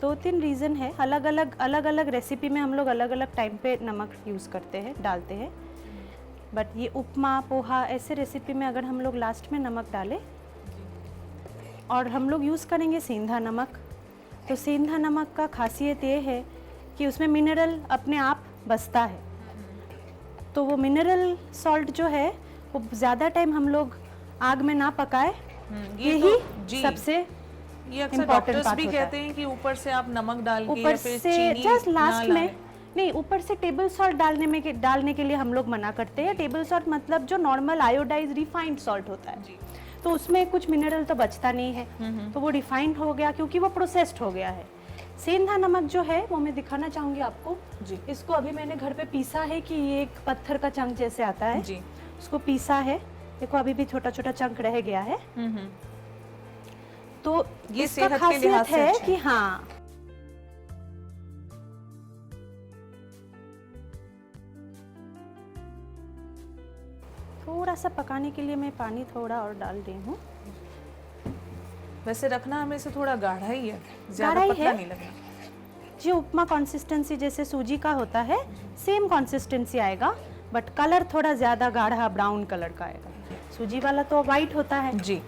Speaker 3: 2-3 रीज़न है। अलग अलग रेसिपी में हम लोग अलग अलग टाइम पे नमक यूज़ करते हैं, डालते हैं। बट ये उपमा, पोहा ऐसे रेसिपी में अगर हम लोग लास्ट में नमक डालें और हम लोग यूज़ करेंगे सेंधा नमक, तो सेंधा नमक का खासियत ये है कि उसमें मिनरल अपने आप बसता है। तो वो मिनरल सॉल्ट जो है वो ज़्यादा टाइम हम लोग आग में ना पकाए, यही सबसे
Speaker 1: ये अक्सर डॉक्टर्स भी कहते हैं कि ऊपर से आप नमक डाल के
Speaker 3: ऊपर
Speaker 1: या फिर
Speaker 3: से
Speaker 1: चीनी
Speaker 3: जस्ट
Speaker 1: ना
Speaker 3: लास्ट में
Speaker 1: लाएं।
Speaker 3: नहीं, ऊपर से टेबल सॉल्ट डालने के लिए हम लोग मना करते हैं। टेबल सॉल्ट मतलब जो नॉर्मल आयोडाइज रिफाइंड सॉल्ट होता है, तो उसमें कुछ मिनरल तो बचता नहीं है, तो वो रिफाइंड हो गया क्योंकि वो प्रोसेस्ड हो गया है। सेंधा नमक जो है वो मैं दिखाना चाहूँगी आपको
Speaker 1: जी।
Speaker 3: इसको अभी मैंने घर पे पीसा है कि ये एक पत्थर का चंक जैसे आता है
Speaker 1: जी।
Speaker 3: उसको पीसा है। देखो अभी भी छोटा छोटा चंक रह गया है। तो
Speaker 1: ये
Speaker 3: इसका
Speaker 1: सेहत के लिहाज
Speaker 3: खासियत
Speaker 1: से
Speaker 3: है
Speaker 1: अच्छा
Speaker 3: कि हाँ, थोड़ा सा पकाने के लिए मैं पानी थोड़ा और डाल रही हूँ।
Speaker 1: वैसे रखना हमें से थोड़ा गाढ़ा ही है, ज्यादा
Speaker 3: गाढ़ा ही
Speaker 1: पतला
Speaker 3: है।
Speaker 1: नहीं लगना।
Speaker 3: जो उपमा कंसिस्टेंसी जैसे सूजी का होता है सेम कंसिस्टेंसी आएगा, बट कलर थोड़ा ज़्यादा गाढ़ा ब्राउन कलर का आएगा। सूजी वाला तो वाइट होता है।
Speaker 1: जी।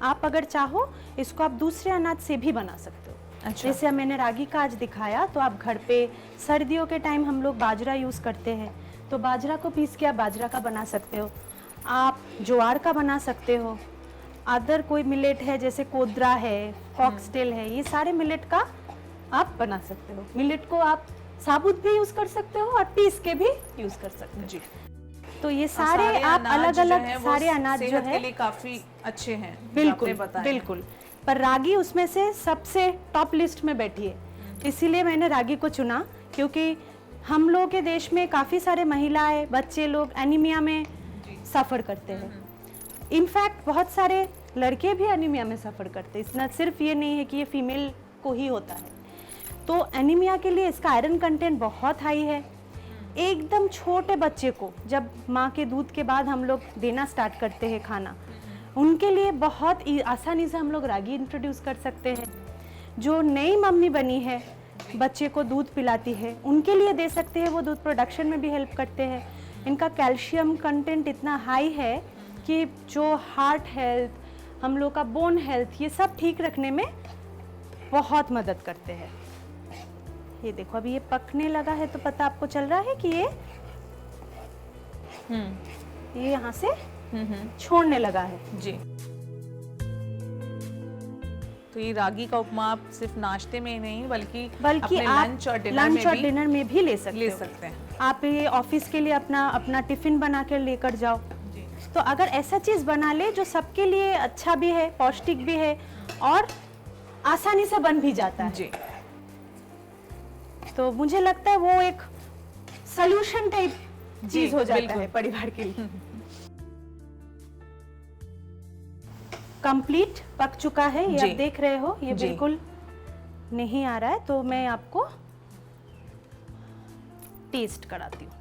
Speaker 3: आप अगर चाहो इसको आप दूसरे अनाज से भी बना सकते हो।
Speaker 1: अच्छा।
Speaker 3: जैसे मैंने रागी का आज दिखाया, तो आप घर पे सर्दियों के टाइम हम लोग बाजरा यूज़ करते हैं, तो बाजरा को पीस के आप बाजरा का बना सकते हो, आप ज्वार का बना सकते हो, अदर कोई मिलेट है जैसे कोदरा है, फॉक्सटेल है, ये सारे मिलेट का आप बना सकते हो। मिलेट को आप साबुत भी यूज़ कर सकते हो और पीस के भी यूज़ कर सकते हो।
Speaker 1: जी।
Speaker 3: तो ये सारे आप
Speaker 1: अनाज
Speaker 3: अलग
Speaker 1: जो
Speaker 3: अलग
Speaker 1: हैं, वो
Speaker 3: सारे अनाज जो
Speaker 1: सेहत
Speaker 3: है
Speaker 1: के लिए काफी अच्छे हैं, जो
Speaker 3: बिल्कुल
Speaker 1: आपने बताया।
Speaker 3: बिल्कुल, पर रागी उसमें से सबसे टॉप लिस्ट में बैठी है, इसीलिए मैंने रागी को चुना, क्योंकि हम लोगों के देश में काफ़ी सारे महिलाएं, बच्चे लोग एनीमिया में सफ़र करते हैं। इनफैक्ट बहुत सारे लड़के भी एनीमिया में सफ़र करते हैं, इतना सिर्फ ये नहीं है कि ये फीमेल को ही होता है। तो एनीमिया के लिए इसका आयरन कंटेंट बहुत हाई है। एकदम छोटे बच्चे को जब माँ के दूध के बाद हम लोग देना स्टार्ट करते हैं खाना, उनके लिए बहुत आसानी से हम लोग रागी इंट्रोड्यूस कर सकते हैं। जो नई मम्मी बनी है, बच्चे को दूध पिलाती है, उनके लिए दे सकते हैं, वो दूध प्रोडक्शन में भी हेल्प करते हैं। इनका कैल्शियम कंटेंट इतना हाई है कि जो हार्ट हेल्थ, हम लोग का बोन हेल्थ, ये सब ठीक रखने में बहुत मदद करते हैं। ये देखो अभी ये पकने लगा है, तो पता आपको चल रहा है कि ये यहाँ से छोड़ने लगा है।
Speaker 1: जी। तो ये रागी का उपमा आप सिर्फ नाश्ते में ही नहीं बल्कि अपने
Speaker 3: आप
Speaker 1: लंच और
Speaker 3: डिनर में भी ले सकते हो।
Speaker 1: हैं।
Speaker 3: आप ये ऑफिस के लिए अपना टिफिन बना कर लेकर जाओ। तो अगर ऐसा चीज बना ले जो सबके लिए अच्छा भी है, पौष्टिक भी है और आसानी से बन भी जाता है,
Speaker 1: जी।
Speaker 3: तो मुझे लगता है वो एक सॉल्यूशन टाइप चीज हो जाता
Speaker 1: बिल्कुल।
Speaker 3: है परिवार के लिए। कंप्लीट पक चुका है, ये
Speaker 1: जी।
Speaker 3: आप देख रहे हो, ये
Speaker 1: जी।
Speaker 3: बिल्कुल नहीं आ रहा है, तो मैं आपको टेस्ट कराती हूँ।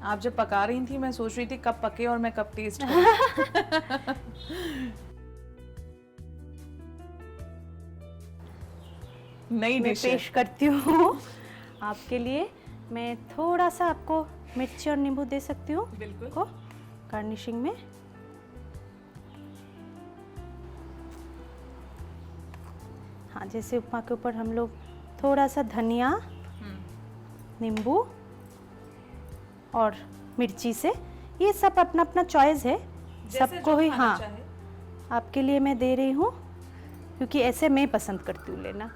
Speaker 1: आप जब पका रही थी मैं सोच रही थी कब पके और मैं कब टेस्ट करूं। नई
Speaker 3: मैं
Speaker 1: डिश है।
Speaker 3: पेश करती हूँ आपके लिए। मैं थोड़ा सा आपको मिर्ची और नींबू दे सकती हूँ
Speaker 1: बिल्कुल।
Speaker 3: को गार्निशिंग में। हाँ, जैसे उपमा के ऊपर हम लोग थोड़ा सा धनिया, नींबू और मिर्ची से, ये सब अपना अपना चॉइस है, सबको ही। हाँ, आपके लिए मैं दे रही हूँ क्योंकि ऐसे मैं पसंद करती हूँ लेना।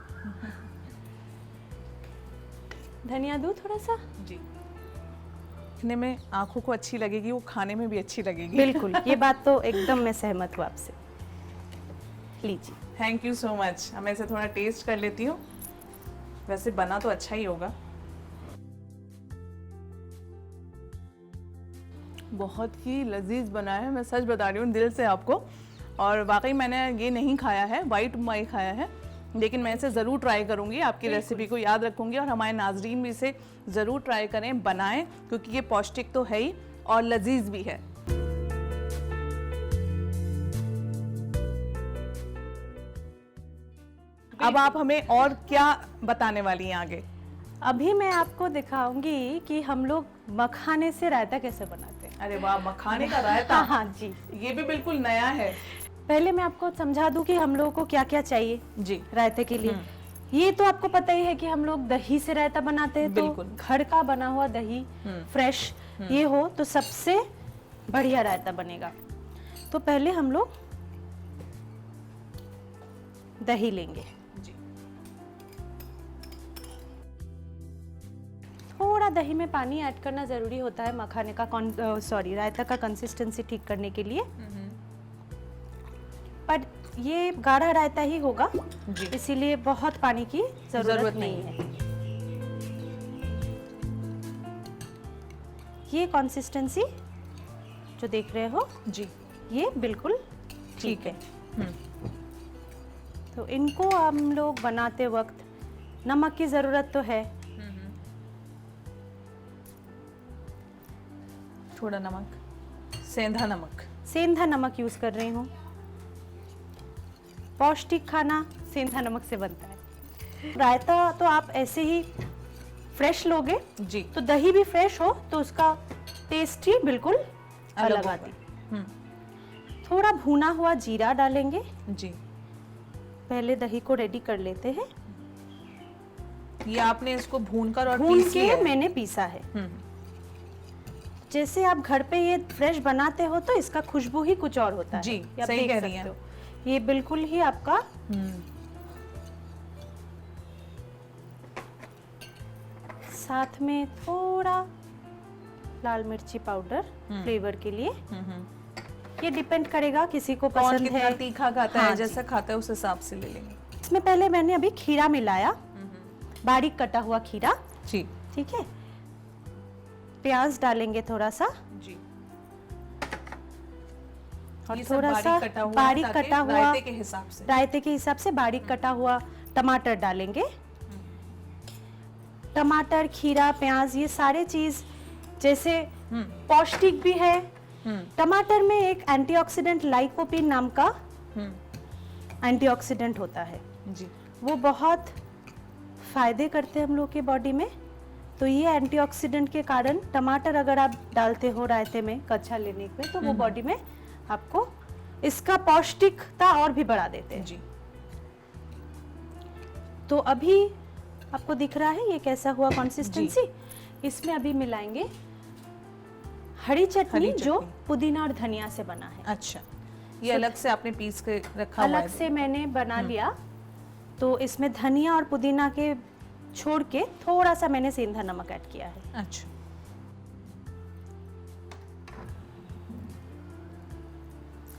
Speaker 3: धनिया दूँ थोड़ा सा?
Speaker 1: जी। दिखने में आंखों को अच्छी लगेगी, वो खाने में भी अच्छी लगेगी।
Speaker 3: बिल्कुल, ये बात तो एकदम मैं सहमत हूँ आपसे। लीजिए।
Speaker 1: Thank you so much. मैं इसे थोड़ा टेस्ट कर लेती हूँ। वैसे बना तो अच्छा ही होगा। बहुत ही लजीज बना है, मैं सच बता रही हूँ दिल से आपको। और वाकई मैंने ये नहीं खाया है, वाइट उपमा ही खाया है, लेकिन मैं इसे ज़रूर ट्राई करूँगी, आपकी रेसिपी को याद रखूँगी और हमारे नाजरीन भी इसे ज़रूर ट्राई करें, बनाएं, क्योंकि ये पौष्टिक तो है ही और लजीज भी है। अब आप हमें और क्या बताने वाली हैं आगे?
Speaker 3: अभी मैं आपको दिखाऊंगी कि हम लोग मखाने से रायता कैसे बनाते हैं।
Speaker 1: अरे वाह, मखाने का रायता।
Speaker 3: हाँ हाँ जी,
Speaker 1: ये भी बिल्कुल नया है।
Speaker 3: पहले मैं आपको समझा दूं कि हम लोगों को क्या क्या चाहिए
Speaker 1: जी।
Speaker 3: रायते के लिए। ये तो आपको पता ही है कि हम लोग दही से रायता बनाते हैं, तो
Speaker 1: बिल्कुल।
Speaker 3: घर का बना हुआ दही फ्रेश ये हो तो सबसे बढ़िया रायता बनेगा। तो पहले हम लोग दही लेंगे,
Speaker 1: जी।
Speaker 3: थोड़ा दही में पानी ऐड करना जरूरी होता है मखाने का रायता का कंसिस्टेंसी ठीक करने के लिए, पर ये गाढ़ा रायता ही होगा
Speaker 1: जी।
Speaker 3: इसीलिए बहुत पानी की जरूरत नहीं है। ये कंसिस्टेंसी जो देख रहे हो
Speaker 1: जी,
Speaker 3: ये बिल्कुल ठीक है।
Speaker 1: हम्म।
Speaker 3: तो इनको हम लोग बनाते वक्त नमक की ज़रूरत तो है,
Speaker 1: थोड़ा नमक, सेंधा नमक।
Speaker 3: सेंधा नमक यूज़ कर रही हूँ। पौष्टिक खाना सेंधा नमक से बनता है। रायता तो आप ऐसे ही फ्रेश लोगे
Speaker 1: जी।
Speaker 3: तो दही भी फ्रेश हो तो उसका टेस्ट ही बिल्कुल अलग
Speaker 1: होगा।
Speaker 3: आती। थोड़ा भुना हुआ जीरा डालेंगे।
Speaker 1: जी।
Speaker 3: पहले दही को रेडी कर लेते हैं।
Speaker 1: ये आपने इसको भूनकर और
Speaker 3: भून
Speaker 1: पीस लिया
Speaker 3: के
Speaker 1: है?
Speaker 3: मैंने पीसा है। जैसे आप घर पे ये फ्रेश बनाते हो तो इसका खुशबू ही कुछ और होता है।
Speaker 1: जी,
Speaker 3: ये आप
Speaker 1: सही
Speaker 3: देख
Speaker 1: कह
Speaker 3: सकते
Speaker 1: रही हैं।
Speaker 3: हो। ये बिल्कुल ही आपका साथ में थोड़ा लाल मिर्ची पाउडर फ्लेवर के लिए। ये डिपेंड करेगा किसी को
Speaker 1: कौन
Speaker 3: पसंद
Speaker 1: कितना
Speaker 3: है।
Speaker 1: तीखा खाता
Speaker 3: हाँ
Speaker 1: है,
Speaker 3: जी।
Speaker 1: जैसा खाता है उस हिसाब से ले लेंगे।
Speaker 3: इसमें पहले मैंने अभी खीरा मिलाया, बारीक कटा हुआ खीरा।
Speaker 1: जी।
Speaker 3: ठीक है। प्याज डालेंगे थोड़ा सा
Speaker 1: जी।
Speaker 3: और
Speaker 1: ये सब
Speaker 3: थोड़ा सा बारीक
Speaker 1: ताकि
Speaker 3: कटा हुआ
Speaker 1: रायते के हिसाब से।
Speaker 3: रायते के हिसाब से बारीक कटा हुआ टमाटर डालेंगे। टमाटर, खीरा, प्याज ये सारे चीज जैसे पौष्टिक भी है। टमाटर में एक एंटीऑक्सीडेंट लाइकोपीन नाम का एंटीऑक्सीडेंट होता है।
Speaker 1: जी।
Speaker 3: वो बहुत फायदे करते हैं हम लोग के बॉडी में। तो ये एंटीऑक्सीडेंट के कारण टमाटर अगर आप डालते हो रायते में कच्चा लेने में तो वो बॉडी में आपको इसका पौष्टिकता और भी बढ़ा देते हैं।
Speaker 1: जी।
Speaker 3: तो अभी आपको दिख रहा है ये कैसा हुआ कंसिस्टेंसी। इसमें अभी मिलाएंगे हरी चटनी जो पुदीना और धनिया से बना है।
Speaker 1: अच्छा, ये अलग से आपने पीस के रखा हुआ है?
Speaker 3: अलग से मैंने बना लिया। तो इसमें धनिया और पुदीना के छोड़ के थोड़ा सा मैंने सेंधा नमक ऐड किया है।
Speaker 1: अच्छा।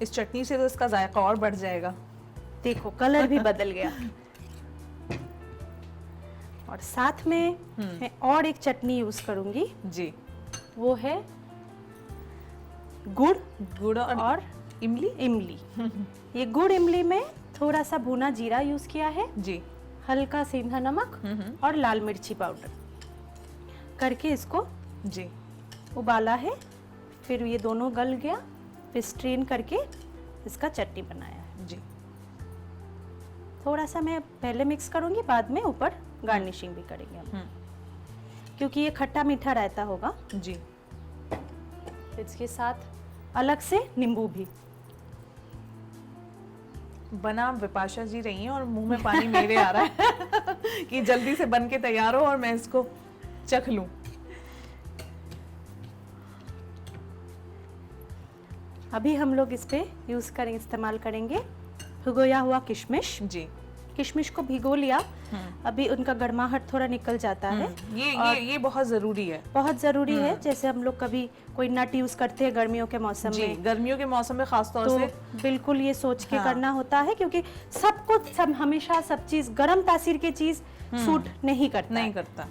Speaker 1: इस चटनी से तो इसका जायका और बढ़ जाएगा।
Speaker 3: देखो कलर भी बदल गया। और साथ में मैं और एक चटनी यूज करूंगी।
Speaker 1: जी।
Speaker 3: वो है गुड़
Speaker 1: गुड़ और इमली।
Speaker 3: इमली। ये गुड़ इमली में थोड़ा सा भुना जीरा यूज किया है,
Speaker 1: जी।
Speaker 3: हल्का सेंधा नमक और लाल मिर्ची पाउडर करके इसको
Speaker 1: जी।
Speaker 3: उबाला है। फिर ये दोनों गल गया, फिर स्ट्रेन करके इसका चटनी बनाया है।
Speaker 1: जी।
Speaker 3: थोड़ा सा मैं पहले मिक्स करूंगी, बाद में ऊपर गार्निशिंग भी करेंगे हम, क्योंकि ये खट्टा मीठा रहता होगा।
Speaker 1: जी।
Speaker 3: इसके साथ अलग से नींबू भी।
Speaker 1: बना विपाशा जी रही हैं और मुंह में पानी मेरे आ रहा है कि जल्दी से बन के तैयार हो और मैं इसको चख लूं।
Speaker 3: अभी हम लोग इस पे इस्तेमाल करेंगे भिगोया हुआ किशमिश।
Speaker 1: जी।
Speaker 3: किशमिश को भिगो लिया, अभी उनका गर्माहट थोड़ा निकल जाता है।
Speaker 1: ये बहुत जरूरी है।
Speaker 3: बहुत जरूरी है। जैसे हम लोग कभी कोई नट यूज करते हैं गर्मियों के मौसम
Speaker 1: जी,
Speaker 3: में,
Speaker 1: गर्मियों के मौसम में खास तौर
Speaker 3: तो
Speaker 1: से
Speaker 3: बिल्कुल ये सोच के करना होता है, क्योंकि सब हमेशा सब चीज गर्म तासीर की चीज सूट नहीं करता
Speaker 1: नहीं
Speaker 3: है।
Speaker 1: करता।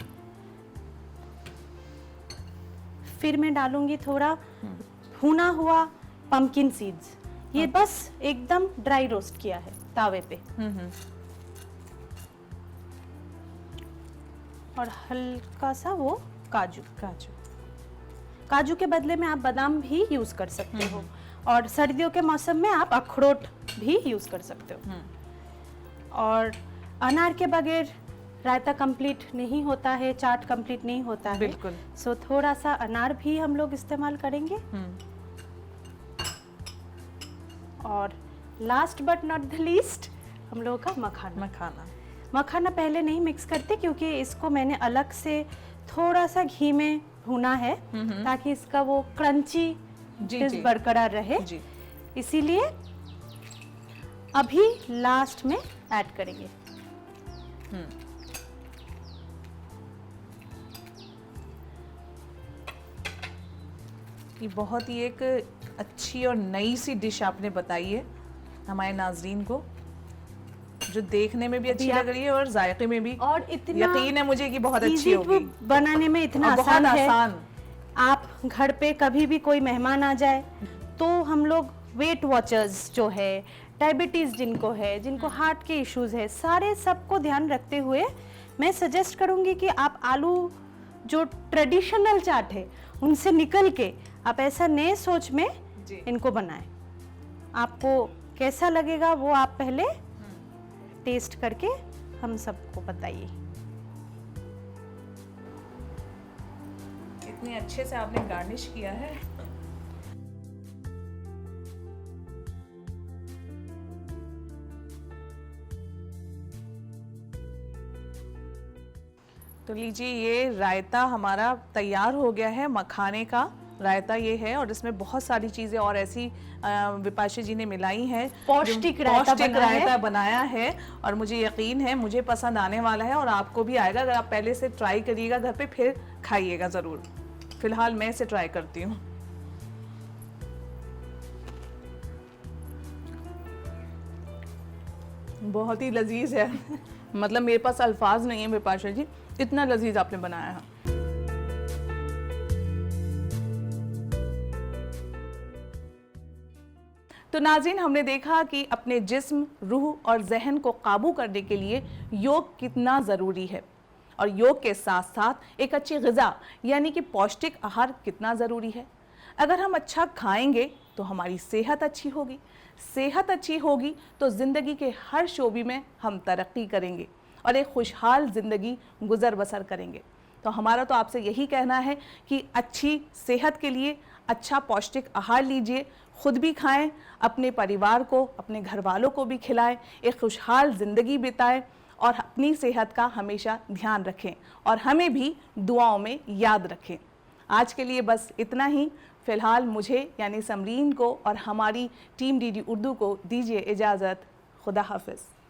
Speaker 3: फिर मैं डालूंगी थोड़ा भुना हुआ पंपकिन सीड्स। ये बस एकदम ड्राई रोस्ट किया है तावे पे। और हल्का सा वो काजू। काजू के बदले में आप बादाम भी यूज कर सकते हो, और सर्दियों के मौसम में आप अखरोट भी यूज कर सकते हो। और अनार के बगैर रायता कंप्लीट नहीं होता है, चाट कंप्लीट नहीं होता है।
Speaker 1: बिल्कुल।
Speaker 3: सो थोड़ा सा अनार भी हम लोग इस्तेमाल करेंगे। और last but not the least हम लोगों का मखाना। मखाना पहले नहीं मिक्स करते, क्योंकि इसको मैंने अलग से थोड़ा सा घी में भुना है ताकि इसका वो क्रंची टेस्ट बरकरार रहे।
Speaker 1: जी।
Speaker 3: इसीलिए अभी लास्ट में ऐड करेंगे।
Speaker 1: ये बहुत ही एक अच्छी और नई सी डिश आपने बताई है हमारे नाजरीन को, जो देखने में भी अच्छी लग रही है और जायके में भी,
Speaker 3: और इतना
Speaker 1: यकीन है मुझे कि बहुत अच्छी
Speaker 3: easy
Speaker 1: होगी।
Speaker 3: बनाने में इतना
Speaker 1: और बहुत
Speaker 3: आसान है।
Speaker 1: आसान।
Speaker 3: आप घर पे कभी भी कोई मेहमान आ जाए तो हम लोग वेट वॉचर्स जो है, डायबिटीज जिनको है, जिनको हार्ट के इश्यूज है, सारे सबको ध्यान रखते हुए मैं सजेस्ट करूंगी कि आप आलू जो ट्रेडिशनल चाट है उनसे निकल के आप ऐसा नए सोच में इनको बनाएं। आपको कैसा लगेगा वो आप पहले टेस्ट करके हम सबको बताइए।
Speaker 1: इतने अच्छे से आपने गार्निश किया है। तो लीजिए, ये रायता हमारा तैयार हो गया है। मखाने का रायता ये है, और इसमें बहुत सारी चीज़ें और ऐसी विपाशा जी ने मिलाई हैं।
Speaker 3: पौष्टिक
Speaker 1: जो
Speaker 3: रायता
Speaker 1: पौष्टिक
Speaker 3: बना है।
Speaker 1: रायता बनाया है, और मुझे यकीन है मुझे पसंद आने वाला है और आपको भी आएगा। अगर आप पहले से ट्राई करिएगा घर पे, फिर खाइएगा ज़रूर। फिलहाल मैं इसे ट्राई करती हूँ। बहुत ही लजीज है। मतलब मेरे पास अल्फाज नहीं है विपाशा जी, इतना लजीज आपने बनाया है। तो नाज़रीन, हमने देखा कि अपने जिस्म, रूह और जहन को काबू करने के लिए योग कितना ज़रूरी है, और योग के साथ साथ एक अच्छी ग़िज़ा यानी कि पौष्टिक आहार कितना ज़रूरी है। अगर हम अच्छा खाएंगे तो हमारी सेहत अच्छी होगी, सेहत अच्छी होगी तो ज़िंदगी के हर शोबे में हम तरक्की करेंगे और एक खुशहाल ज़िंदगी गुज़र बसर करेंगे। तो हमारा तो आपसे यही कहना है कि अच्छी सेहत के लिए अच्छा पौष्टिक आहार लीजिए, खुद भी खाएं, अपने परिवार को, अपने घर वालों को भी खिलाएं, एक खुशहाल ज़िंदगी बिताएं और अपनी सेहत का हमेशा ध्यान रखें और हमें भी दुआओं में याद रखें। आज के लिए बस इतना ही। फ़िलहाल मुझे यानी समरीन को और हमारी टीम डीडी उर्दू को दीजिए इजाज़त। खुदा हाफ़िज़।